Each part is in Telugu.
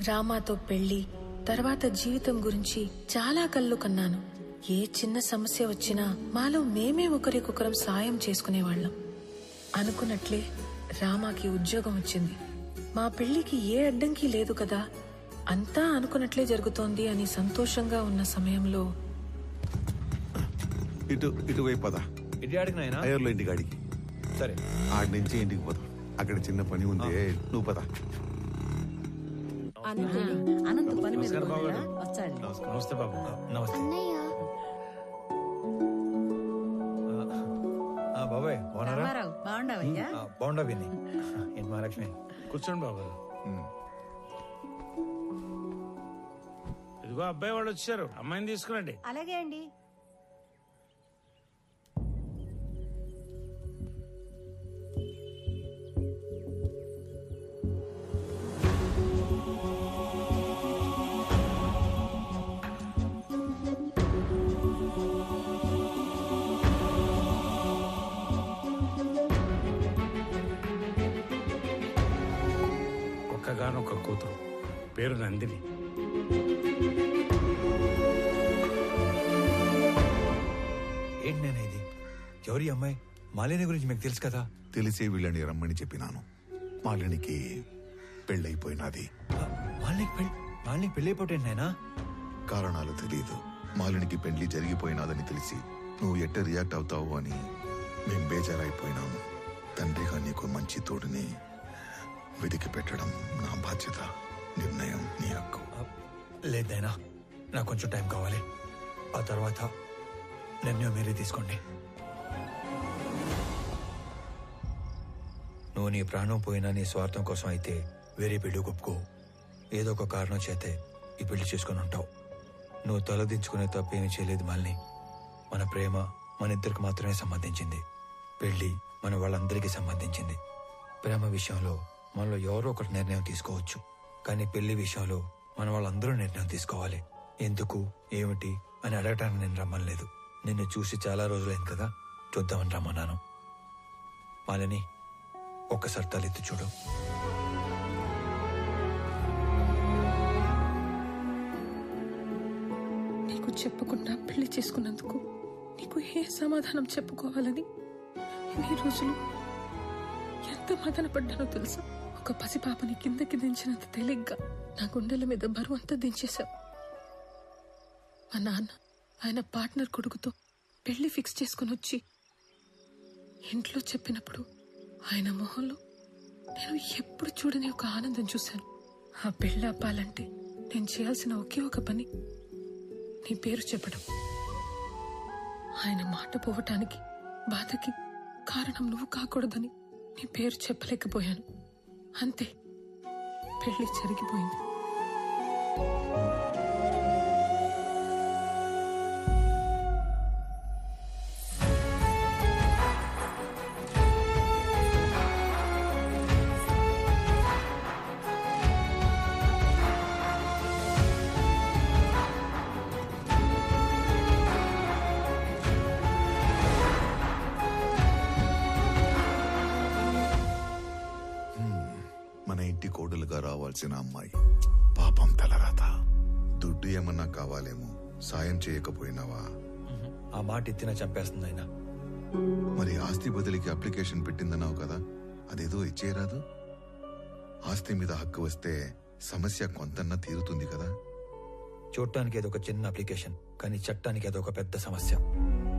రామాతో పెళ్లి తర్వాత జీవితం గురించి చాలా కళ్ళు కన్నాను. ఏ చిన్న సమస్య వచ్చినా మాలో మేమే ఒకరికొకరం సాయం చేసుకునేవాళ్లం. అనుకున్నట్లే రామాకి ఉద్యోగం వచ్చింది. మా పెళ్లికి ఏ అడ్డంకి లేదు కదా, అంతా అనుకున్నట్లే జరుగుతోంది అని సంతోషంగా ఉన్న సమయంలో ఇటువైపు పద. ఇటు ఆడికి నాయనా? అయ్యర్లో ఇంటికి ఆడికి. సరే, ఆడి నుంచి ఇంటికి పోదాం. అక్కడ చిన్న పని ఉంది, నువ్వు పద. అనంత పని మీద వచ్చాడు. నమస్తే బాబు. నమస్తే బాబాయ్. బాగున్నారా? బాగుండవయ్యా? బాగుండా విని. ఏంటి మహాలక్ష్మి? కూర్చోండి బాబు. ఇదిగో అబ్బాయి వాళ్ళు వచ్చారు, అమ్మాయిని తీసుకురండి. అలాగే అండి. ఒక్కగానొక్క కూతురు, పేరు నందిని. ఏంటి నేను ఇది? ఎవరి అమ్మాయి? మాలిని గురించి మీకు తెలుసు కదా? తెలిసే వీళ్ళని రమ్మని చెప్పినాను. మాలినికి పెళ్ళైపోయినది. మాలినికి పెళ్ళైపోతే నాయనా? కారణాలు తెలియదు. మాలినికి పెళ్లి జరిగిపోయినాదని తెలిసి నువ్వు ఎట్ట రియాక్ట్ అవుతావు అని మేం బేజారైపోయినాము. తండ్రిగా నీకు మంచి తోడుని వెతికి పెట్టడం నా బాధ్యత. నిర్ణయం నీ హక్కు. లేదైనా నాకు కొంచెం టైం కావాలి. ఆ తర్వాత నిర్ణయం మీరే తీసుకోండి. నువ్వు నీ ప్రాణం పోయినా నీ స్వార్థం కోసం అయితే వేరే పెళ్లి ఒప్పుకో. ఏదో ఒక కారణం చేతే ఈ పెళ్లి చేసుకుని ఉంటావు. నువ్వు తలదించుకునే తప్పేమీ చేయలేదు మాలిని. మన ప్రేమ మన ఇద్దరికి మాత్రమే సంబంధించింది. పెళ్లి మన వాళ్ళందరికీ సంబంధించింది. ప్రేమ విషయంలో మనలో ఎవరో ఒకటి నిర్ణయం తీసుకోవచ్చు, కానీ పెళ్లి విషయంలో మన వాళ్ళందరూ నిర్ణయం తీసుకోవాలి. ఎందుకు ఏమిటి అని అడగటానికి నేను రమ్మనలేదు. నిన్ను చూసి చాలా రోజులైంది కదా, చూద్దామని రమ్మన్నాను. మాలిని, ఒక్కసారి తలెత్తి చూడు. నీకు చెప్పకుండా పెళ్లి చేసుకున్నందుకు నీకు ఏ సమాధానం చెప్పుకోవాలని ఇన్ని రోజులు ఎంత మదన పడ్డానో తెలుసా? ఒక పసిపాపని కిందకి దించినంత తేలిగ్గా నా గుండెల మీద బరువు అంతా దించేశావు. మా నాన్న ఆయన పార్ట్నర్ కొడుకుతో పెళ్లి ఫిక్స్ చేసుకుని వచ్చి ఇంట్లో చెప్పినప్పుడు ఆయన మొహంలో నేను ఎప్పుడు చూడని ఒక ఆనందం చూశాను. ఆ పెళ్లి ఆపాలంటే నేను చేయాల్సిన ఒకే ఒక పని నీ పేరు చెప్పడం. ఆయన మాట పోవటానికి బాధకి కారణం నువ్వు కాకూడదని నీ పేరు చెప్పలేకపోయాను. అంతే, పెళ్లి జరిగిపోయింది. మన ఇంటి కోడలుగా రావాల్సిన అమ్మాయి పాపం తలరాత. దుడ్డు ఏమన్నా కావాలేమో, సాయం చేయకపోయినావా? ఆ మాట ఎత్తినా చంపేస్తుంది ఆయన. మరి ఆస్తి బదిలీకి అప్లికేషన్ పెట్టిందన్నావు కదా, అదేదో ఇచ్చేయరాదు? ఆస్తి మీద హక్కు వస్తే సమస్య కొంతన్నా తీరుతుంది కదా. చూడటానికి ఏదో ఒక చిన్న అప్లికేషన్, కానీ చట్టానికి అదొక పెద్ద సమస్య.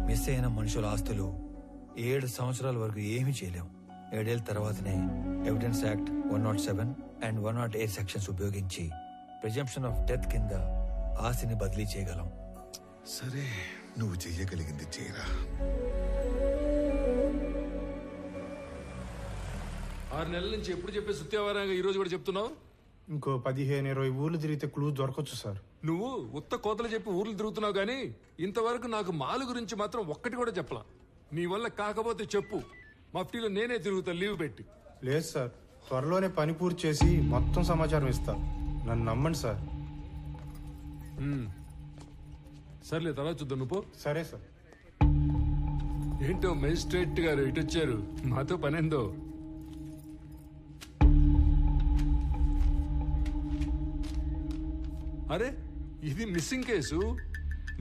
మిస్ అయిన మనుషుల ఆస్తులు 7 సంవత్సరాల వరకు ఏమీ చేయలేం. 7 ఏళ్ల తర్వాతనే ఎవిడెన్స్ యాక్ట్ 107 అండ్ 108 సెక్షన్స్ ఉపయోగించి ప్రిజంప్షన్ ఆఫ్ డెత్ కింద ఆస్తిని బదిలీ చేయగలం. సరే, నువ్వు చెయ్యగలిగింది చేయరా. 6 నెలల నుంచి ఎప్పుడు చెప్పే సుత్యావారంగా ఈ రోజు కూడా చెప్తున్నావు? ఇంకో 15-20 ఊర్లు తిరిగితే క్లూ దొరకొచ్చు సార్. నువ్వు ఉత్త కోతలు చెప్పి ఊర్లు తిరుగుతున్నావు గానీ ఇంతవరకు నాకు మాలు గురించి మాత్రం ఒక్కటి కూడా చెప్పలా. నీ వల్ల కాకపోతే చెప్పు, మఫ్టీలో నేనే తిరుగుతా లీవ్ పెట్టి. లేదు సార్, త్వరలోనే పని పూర్తి చేసి మొత్తం సమాచారం ఇస్తా. నన్ను నమ్మండి సార్. సర్లే, తర్వాత చూద్దాం. నువ్వు సరే సార్. ఏంటో మేజిస్ట్రేట్ గారు ఇటు వచ్చారు, మాతో పనేందో. అరే ఇది మిస్సింగ్ కేసు.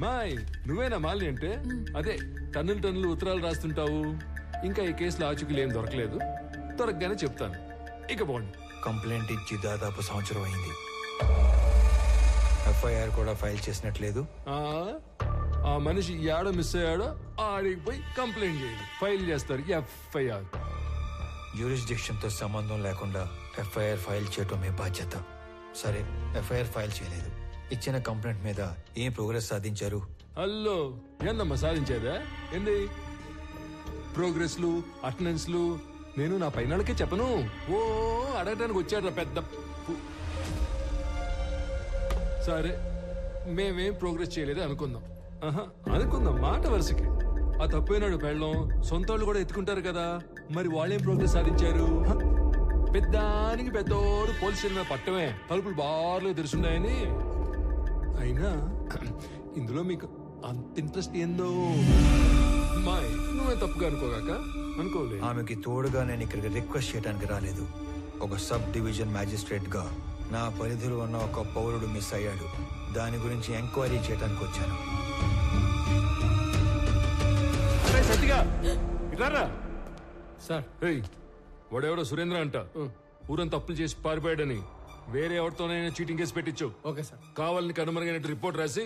మాయ్ నువ్వేనా మాలిని అంటే? అదే టన్నులు ఉత్తరాలు రాస్తుంటావు. ఇంకా ఈ కేసులో ఆచూకీలు ఏం దొరకలేదు. దొరకగానే చెప్తాను. ఇక పోండి. కంప్లైంట్ ఇచ్చి దాదాపు సంవత్సరం అయింది. ఎఫ్ఐఆర్ కూడా ఫైల్ చేసినట్లేదు. ఆ మనిషి ఏడో మిస్ అయ్యాడో ఆడికి పోయి కంప్లైంట్ చేయండి, ఫైల్ చేస్తారు ఎఫ్ఐఆర్. జ్యూరిస్డిక్షన్ తో సంబంధం లేకుండా ఎఫ్ఐఆర్ ఫైల్ చేయటం మీ బాధ్యత. సరే, ఎఫ్ఐఆర్ ఫైల్ చేయలేదు. ఇచ్చిన కంప్లైంట్ మీద ఏం ప్రోగ్రెస్ సాధించారు? హలో, ఏందమ్మా సాధించేదా? ఏంది ప్రోగ్రెస్లు, అటెండెన్స్లు? నేను నా పైనకే చెప్పను. ఓ అడగటానికి వచ్చాడు పెద్ద. సరే, మేమేం ప్రోగ్రెస్ చేయలేదు అనుకుందాం. అనుకుందాం మాట వరుసకి. ఆ తప్పైనాడు పెళ్ళం సొంత వాళ్ళు కూడా ఎత్తుకుంటారు కదా, మరి వాళ్ళేం ప్రోగ్రెస్ సాధించారు? పెద్దానికి పెద్దోడు పోలీస్ స్టేషన్ మీద పట్టమే, తలుపులు బార్లు తెరుచున్నాయని. అయినా ఇందులో మీకు అంత ఇంట్రెస్ట్ ఏందో? మాయ్ నువ్వే తప్పుగా అనుకోగాక. అనుకోలే. ఆమెకి తోడుగా నేను ఇక్కడికి రిక్వెస్ట్ చేయడానికి రాలేదు. ఒక సబ్ డివిజన్ మ్యాజిస్ట్రేట్ గా నా పరిధిలో ఉన్న ఒక పౌరుడు మిస్ అయ్యాడు. దాని గురించి ఎంక్వైరీ చేయడానికి వచ్చాను. సత్తిగా ఇట్లారా సార్. వాడెవడో సురేంద్ర అంట, ఊరంతా తప్పులు చేసి పారిపోయాడని వేరే ఎవరితోనైనా చీటింగ్ కేసు పెట్టించు. Okay sir. కావాలని కనుమరుగైనట్టు రిపోర్ట్ రాసి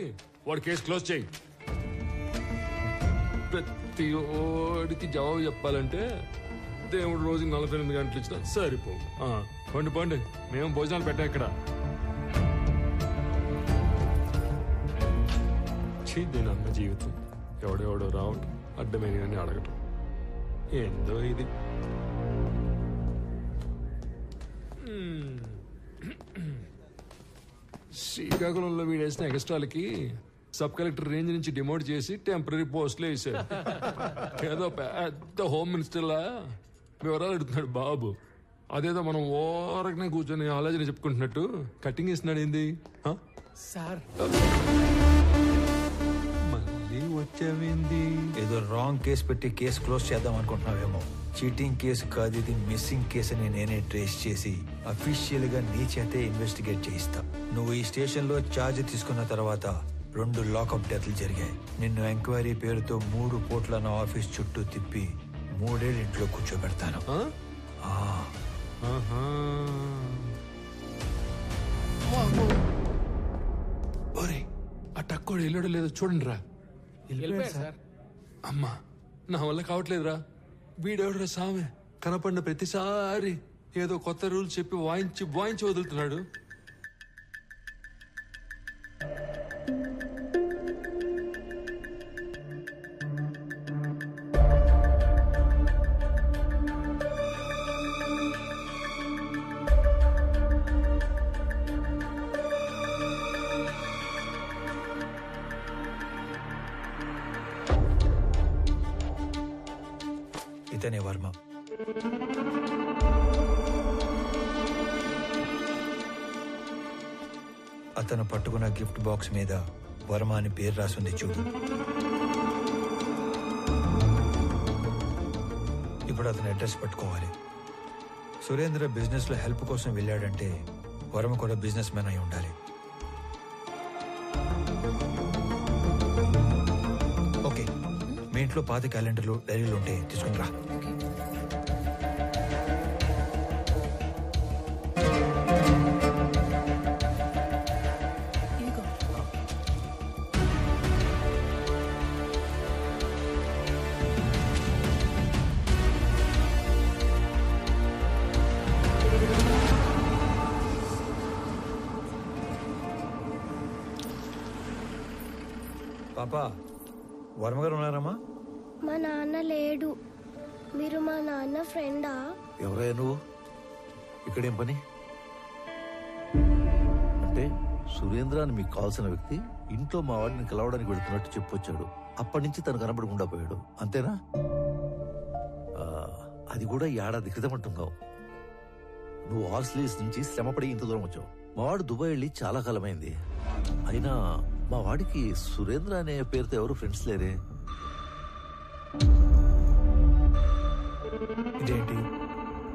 వాడి కేసు క్లోజ్ చేయి. ప్రతి ఓడికి జవాబు చెప్పాలంటే దేవుడు రోజు 48 గంటలు ఇచ్చినా సరిపో. పండి పండి, మేము భోజనాలు పెట్టాం ఇక్కడ. దీని అన్న జీవితం ఎవడెవడో రావటం, అడ్డమైన అడగటం, ఏందో ఇది. శ్రీకాకుళంలో వీడేసిన ఎక్స్ట్రాలకి సబ్ కలెక్టర్ రేంజ్ నుంచి డిమోట్ చేసి టెంపరీ పోస్టులు వేసాడు. ఏదో పెద్ద హోమ్ మినిస్టర్లా వివరాలు అడుగుతున్నాడు బాబు. అదేదో మనం ఓరకనే కూర్చొని ఆలోచన చెప్పుకుంటున్నట్టు కటింగ్ ఇస్తున్నాడు. ఏంది సార్? మళ్ళీ వచ్చావేంది? ఏదో రాంగ్ కేసు పెట్టి కేసు క్లోజ్ చేద్దాం అనుకుంటున్నావేమో. చీటింగ్ కేసు కాదు ఇది, మిస్సింగ్ కేసు అని నేనే ట్రేస్ చేసి అఫీషియల్ గా నీ చేతే ఇన్వెస్టిగేట్ చేయిస్తా. నువ్వు ఈ స్టేషన్ లో ఛార్జ్ తీసుకున్న తర్వాత 2 లాకప్ డెత్లు జరిగాయి. నిన్ను ఎంక్వైరీ పేరుతో 3 పూట్ల నా ఆఫీస్ చుట్టూ తిప్పి 3 ఏళ్ళు ఇంట్లో కూర్చోబెడతాను. ఒరే, ఆ టక్కోడు వెళ్ళాడో లేదో చూడండి రా. సార్. అమ్మా, నా వల్ల కావట్లేదురా. వీడెవడరా సామె, కనపడిన ప్రతిసారి ఏదో కొత్త రూల్స్ చెప్పి వాయించి వదులుతున్నాడు. ఇతనే వర్మ. అతను పట్టుకున్న గిఫ్ట్ బాక్స్ మీద వర్మ అని పేరు రాసింది చూడు. ఇప్పుడు అతని అడ్రస్ పట్టుకోవాలి. సురేంద్ర బిజినెస్ లో హెల్ప్ కోసం వెళ్ళాడంటే వర్మ కూడా బిజినెస్ మ్యాన్ అయి ఉండాలి. ఓకే, మీ ఇంట్లో పాత క్యాలెండర్లు, డైరీలు ఉంటే తీసుకుని రా. పాపా, వర్మగారు ఉన్నారమ్మా? మా నాన్న లేడు. మీరు మా నాన్న ఫ్రెండా? ఎవరయ్యా నువ్వు? ఇక్కడేం పని? అంటే సురేంద్ర అని మీకు కావాల్సిన వ్యక్తి ఇంట్లో మా వాడిని కలవడానికి వెళుతున్నట్టు చెప్పొచ్చాడు. అప్పటి నుంచి తను కనబడకుండా పోయాడు, అంతేనా? అది కూడా ఏడాది క్రితం అంటున్నావు. నువ్వు హార్స్లీస్ నుంచి శ్రమపడి ఇంత దూరం వచ్చావు. మా వాడు దుబాయ్ వెళ్ళి చాలా కాలమైంది. అయినా మా వాడికి సురేంద్ర అనే పేరుతో ఎవరు ఫ్రెండ్స్ లేరే. ఇదేంటి,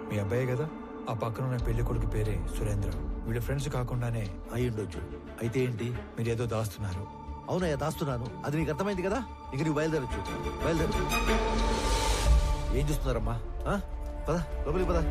మీ అబ్బాయి కదా? ఆ పక్కన ఉన్న పెళ్లి కొడుకు పేరే సురేంద్ర. వీళ్ళ ఫ్రెండ్స్ కాకుండానే అయి ఉండొచ్చు. అయితే ఏంటి? మీరు ఏదో దాస్తున్నారు. అవునయ్యా, దాస్తున్నాను. అది నీకు అర్థమైంది కదా. ఇంక నీకు బయలుదేరచ్చు. బయలుదేరు. ఏం చూస్తున్నారమ్మా? పద లోపలికి పద.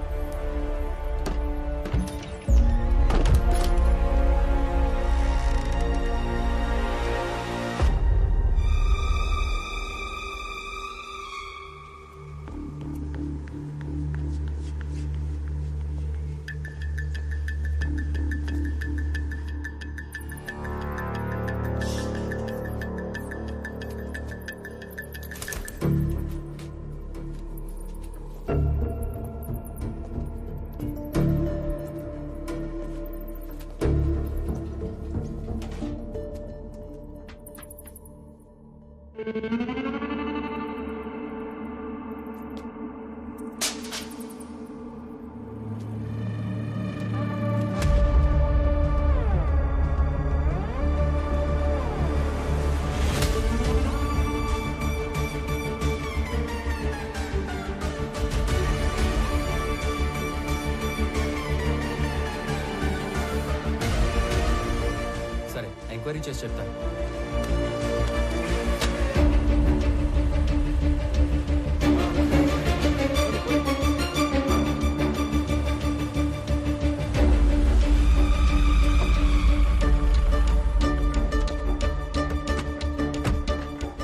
సరే, ఎంక్వైరీ చేసి చెప్తాను.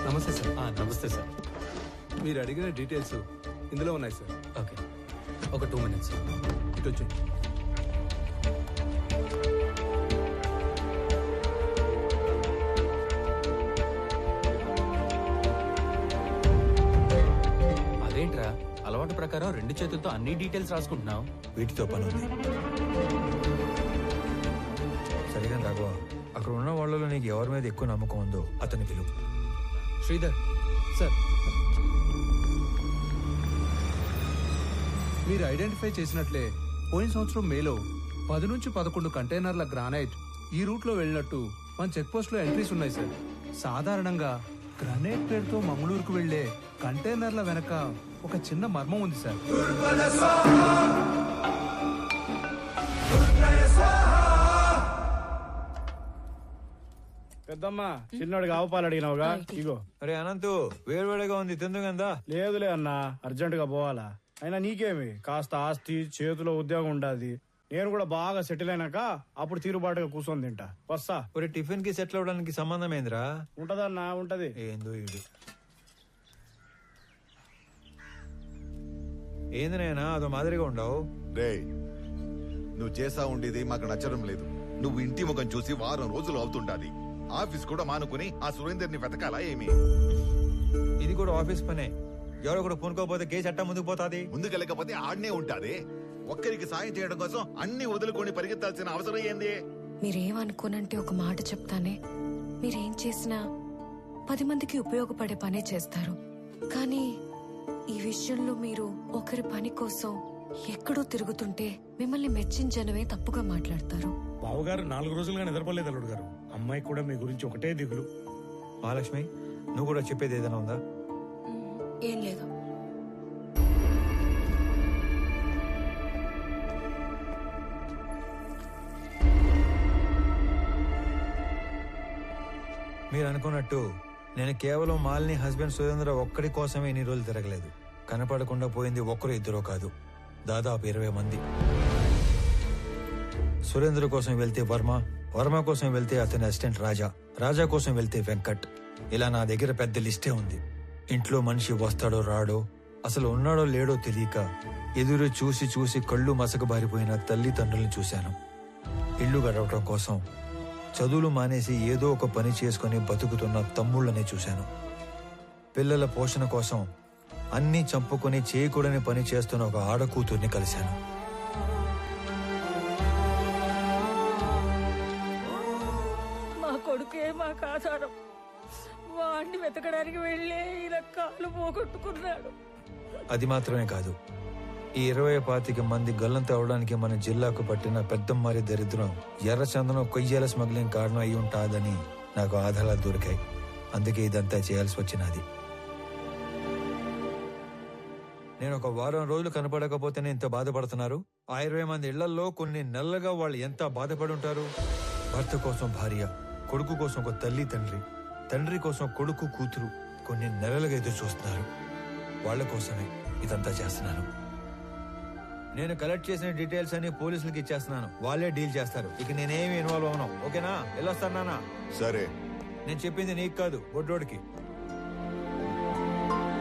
నమస్తే సార్. నమస్తే సార్. మీరు అడిగిన డీటెయిల్స్ ఇందులో ఉన్నాయి సార్. ఓకే, ఒక 2 minutes. ఇటు వచ్చేయండి. అదేంట్రా, అలవాటు ప్రకారం 2 చేతులతో అన్ని డీటెయిల్స్ రాసుకుంటున్నావు? వీటితో పని ఉంది. సరిగా రాఘవ, అక్కడ ఉన్న వాళ్ళలో నీకు ఎవరి మీద ఎక్కువ నమ్మకం ఉందో అతని పిలువు. శ్రీధర్ సార్, మీరు ఐడెంటిఫై చేసినట్లే పోయిన సంవత్సరం మేలో 10 నుంచి 11 కంటైనర్ల గ్రానైట్ ఈ రూట్లో వెళ్ళినట్టు మన చెక్ పోస్ట్ లో ఎంట్రీస్ ఉన్నాయి సార్. సాధారణంగా గ్రానైట్ పేరుతో మంగళూరుకు వెళ్లే కంటైనర్ల వెనక ఒక చిన్న మర్మం ఉంది సార్. పెద్దమ్మ చిన్నోడికి ఆవుపాలు అడిగినావుగా, ఇగో. అరే అనంతు, వేడివేడిగా ఉంది, తిందుగందా? లేదులే అన్నా, అర్జెంట్ గా పోవాలా. అయినా నీకేమి, కాస్త ఆస్తి చేతిలో ఉద్యోగం ఉండాది. నేను కూడా బాగా సెటిల్ అయినాక అప్పుడు తీరుబాటుగా కూర్చొని తింటా. వస్తా. ఒరే, టిఫిన్ కి సెటిల్ అవడానికి సంబంధం ఏందిరా? ఉంటదన్నా, ఉంటది. ఏందో ఇది. ఏంది నాయనా అదో మాదిరిగా ఉండవు? రే, నువ్వు చేసా ఉండేది మాకు నచ్చడం లేదు. నువ్వు ఇంటి ముఖం చూసి వారం రోజులు అవుతుంటాది. ఆఫీస్ కూడా మానుకుని ఆ సురేందర్ని వెతకాలా ఏమి? ఇది కూడా ఆఫీస్ పనే. ఎవరో కూడా పూనుకోపోతే కేసు అట్టా ముందుకు పోతాది. ముందుకెళ్ళకపోతే ఆడనే ఉంటాది. ఒక్కరికి సాయం చేయడం కోసం అన్ని వదులుకొని పరిగెత్తాల్సిన అవసరం ఏంది? మీరేమనుకోనంటే ఒక మాట చెప్తానే. మీరేం చేసినా 10 మందికి ఉపయోగపడే పనే చేస్తారు. కానీ ఈ విషయంలో మీరు ఒకరి పని కోసం ఎక్కడో తిరుగుతుంటే మిమ్మల్ని మెచ్చించనమే తప్పుగా మాట్లాడతారు. బావగారు 4 రోజులుగా నిద్రపోలేదు అల్లుడు గారు. అమ్మాయి కూడా మీ గురించి ఒకటే దిగులు. మహాలక్ష్మి, నువ్వు కూడా చెప్పేది ఏదైనా ఉందా? ఏం లేదు. మీరు అనుకున్నట్టు నేను కేవలం మాలిని హస్బెండ్ సురేంద్ర ఒక్కడి కోసమే ఇన్ని రోజులు తిరగలేదు. కనపడకుండా పోయింది ఒక్కరు ఇద్దరో కాదు, దాదాపు 20 మంది. సురేంద్ర కోసం వెళ్తే వర్మ, వర్మ కోసం వెళ్తే అతని అసిస్టెంట్ రాజా, రాజా కోసం వెళ్తే వెంకట్. ఇలా నా దగ్గర పెద్ద లిస్టే ఉంది. ఇంట్లో మనిషి వస్తాడో రాడో, అసలు ఉన్నాడో లేడో తెలియక ఎదురు చూసి చూసి కళ్ళు మసకబారిపోయిన తల్లిదండ్రుల్ని చూశాను. ఇల్లు గడవటం కోసం చదువులు మానేసి ఏదో ఒక పని చేసుకుని బతుకుతున్న తమ్ముళ్ళని చూశాను. పిల్లల పోషణ కోసం అన్నీ చంపుకొని చేయకూడని పని చేస్తున్న ఒక ఆడకూతుర్ని కలిశాను. మా కొడుకే మాకు ఆధారం. వాడిని వెతకడానికి వెళ్ళే ఇలా కాలు పోగొట్టుకున్నాడు. అది మాత్రమే కాదు, ఈ 20-25 మంది గల్లంత అవడానికి మన జిల్లాకు పట్టిన పెద్దమ్మారి దరిద్రం ఎర్రచందనం కొయ్యేల స్మగ్లింగ్ కారణం అయి ఉంటాదని నాకు ఆధారాలు దొరికాయి. అందుకే ఇదంతా చేయాల్సి వచ్చినది. నేను ఒక వారం రోజులు కనపడకపోతేనే ఇంత బాధపడుతున్నారు. 20 మంది ఇళ్లలో కొన్ని నెలలుగా వాళ్ళు ఎంత బాధపడి ఉంటారు. భర్త కోసం భార్య, కొడుకు కోసం ఒక తల్లి తండ్రి, తండ్రి కోసం కొడుకు కూతురు కొన్ని నెలలుగా ఎదురు చూస్తున్నారు. వాళ్ళ కోసమే ఇదంతా చేస్తున్నాను. నేను కలెక్ట్ చేసిన డీటెయిల్స్ అన్ని పోలీసులకి ఇచ్చేస్తున్నాను. వాళ్ళే డీల్ చేస్తారు. ఇక నేనేమి ఇన్వాల్వ్ అవను. ఓకేనా? వెళ్ళొస్తాను నాన్న. సరే. నేను చెప్పింది నీకు కాదు, బొడ్డోడికి.